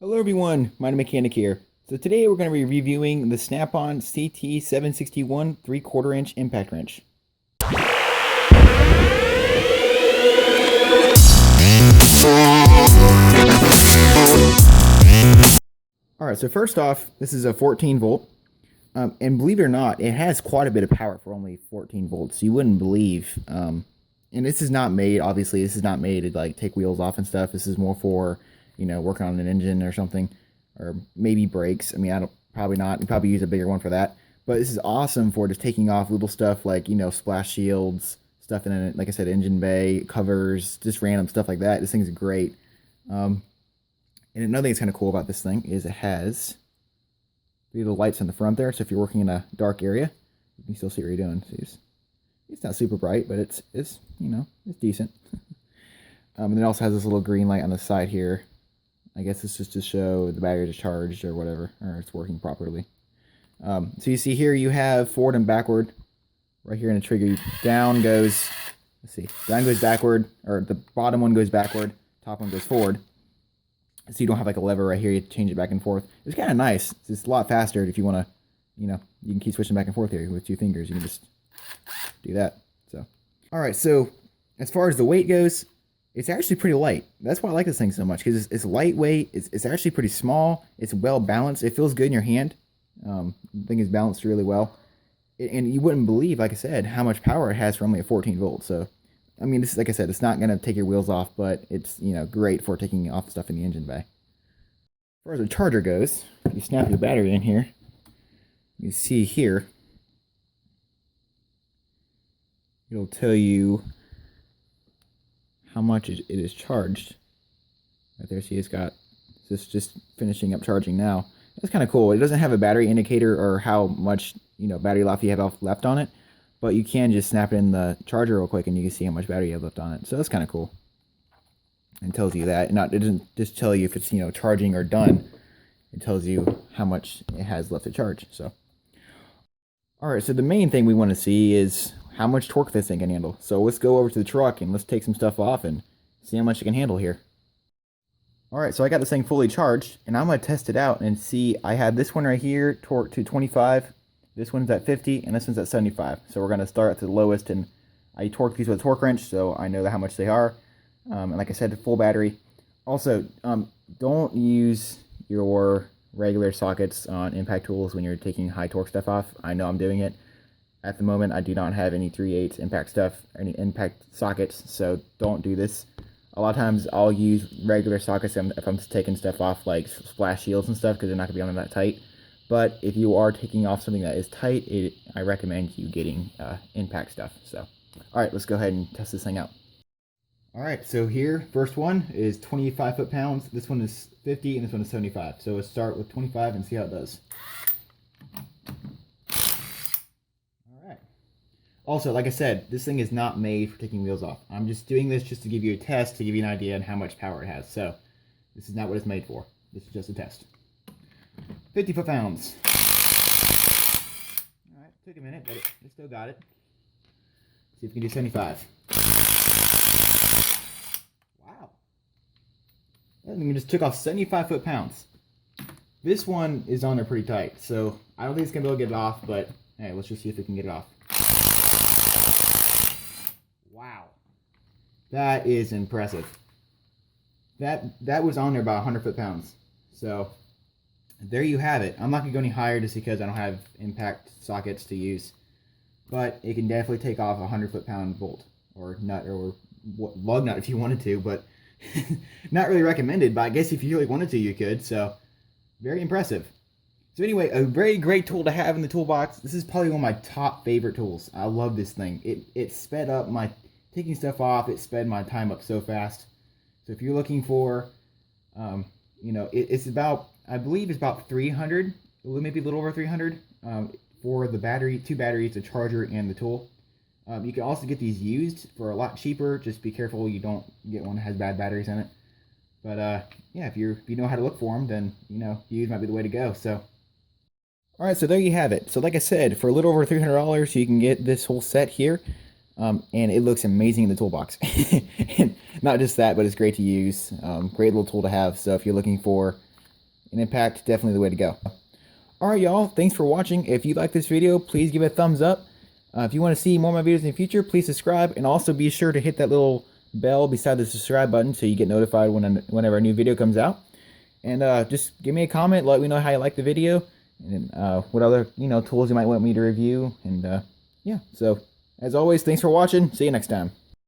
Hello everyone, MightyMechanic here. So today we're going to be reviewing the Snap-on CT761 3/4 inch impact wrench. Alright, so first off, this is a 14 volt. And believe it or not, it has quite a bit of power for only 14 volts. You wouldn't believe. And this is not made, obviously, this is not made to like take wheels off and stuff. This is more for, working on an engine or something, or maybe brakes. I mean, I don't, probably not. You probably use a bigger one for that. But this is awesome for just taking off little stuff like, splash shields, stuff in it, like I said, engine bay, covers, just random stuff like that. This thing's great. And another thing that's kind of cool about this thing is it has three little lights on the front there. So if you're working in a dark area, you can still see what you're doing. So it's not super bright, but it's it's decent. And it also has this little green light on the side here. I guess it's just to show the battery is charged or whatever, or it's working properly. So you see here you have forward and backward. Right here in the trigger, down goes, down goes backward, or the bottom one goes backward, top one goes forward. So you don't have like a lever right here, you have to change it back and forth. It's kind of nice. It's a lot faster if you want to, you can keep switching back and forth here with 2 fingers. You can just do that. So, all right. So as far as the weight goes, it's actually pretty light. That's why I like this thing so much, because it's lightweight. It's actually pretty small. It's well balanced. It feels good in your hand. The thing is balanced really well. And you wouldn't believe, like I said, how much power it has for only a 14 volt. So, I mean, this is, like I said, it's not going to take your wheels off, but it's, great for taking off stuff in the engine bay. As far as the charger goes, you snap your battery in here. You see here, it'll tell you how much it is charged. Right there, see, it's got this just finishing up charging now. That's kind of cool. It doesn't have a battery indicator or how much, battery life you have left on it, but you can just snap it in the charger real quick and you can see how much battery you have left on it. So that's kind of cool. It tells you that. It doesn't just tell you if it's, charging or done. It tells you how much it has left to charge. So, all right, so the main thing we want to see is how much torque this thing can handle. So let's go over to the truck and let's take some stuff off and see how much it can handle here. All right, so I got this thing fully charged, and I'm going to test it out and see. I have this one right here, torque to 25. This one's at 50, and this one's at 75. So we're going to start at the lowest, and I torque these with a torque wrench, so I know how much they are. And like I said, full battery. Also, don't use your regular sockets on impact tools when you're taking high torque stuff off. I know I'm doing it. At the moment, I do not have any 3/8 impact stuff, any impact sockets, so don't do this. A lot of times I'll use regular sockets if I'm taking stuff off, like splash shields and stuff, because they're not going to be on that tight. But if you are taking off something that is tight, I recommend you getting impact stuff. So, all right, let's go ahead and test this thing out. All right, so here, first one is 25 foot-pounds. This one is 50, and this one is 75. So let's start with 25 and see how it does. All right. Also, like I said, this thing is not made for taking wheels off. I'm just doing this just to give you a test, to give you an idea on how much power it has. So this is not what it's made for. This is just a test. 50 foot-pounds. All right, took a minute, but it still got it. See if we can do 75. Wow. That thing just took off 75 foot-pounds. This one is on there pretty tight, so I don't think it's going to be able to get it off, but hey, let's just see if we can get it off. Wow. That is impressive. That was on there about 100 foot-pounds. So there you have it. I'm not going to go any higher just because I don't have impact sockets to use. But it can definitely take off a 100 foot-pound bolt or nut or lug nut if you wanted to, but not really recommended. But I guess if you really wanted to, you could. So very impressive. So anyway, a very great tool to have in the toolbox. This is probably one of my top favorite tools. I love this thing. It sped up my taking stuff off. It sped my time up so fast. So if you're looking for, it's about, I believe it's about 300, maybe a little over 300 for the battery, 2 batteries, the charger, and the tool. You can also get these used for a lot cheaper. Just be careful you don't get one that has bad batteries in it. But yeah, if you know how to look for them, then used might be the way to go. So, all right, so there you have it. So like I said, for a little over $300, you can get this whole set here. And it looks amazing in the toolbox. And not just that, but it's great to use. Great little tool to have. So if you're looking for and impact, definitely the way to go. Alright y'all, thanks for watching. If you like this video, please give it a thumbs up. If you want to see more of my videos in the future, please subscribe, and also be sure to hit that little bell beside the subscribe button so you get notified whenever a new video comes out. And just give me a comment, let me know how you like the video, and what other tools you might want me to review. And yeah, so as always, thanks for watching. See you next time.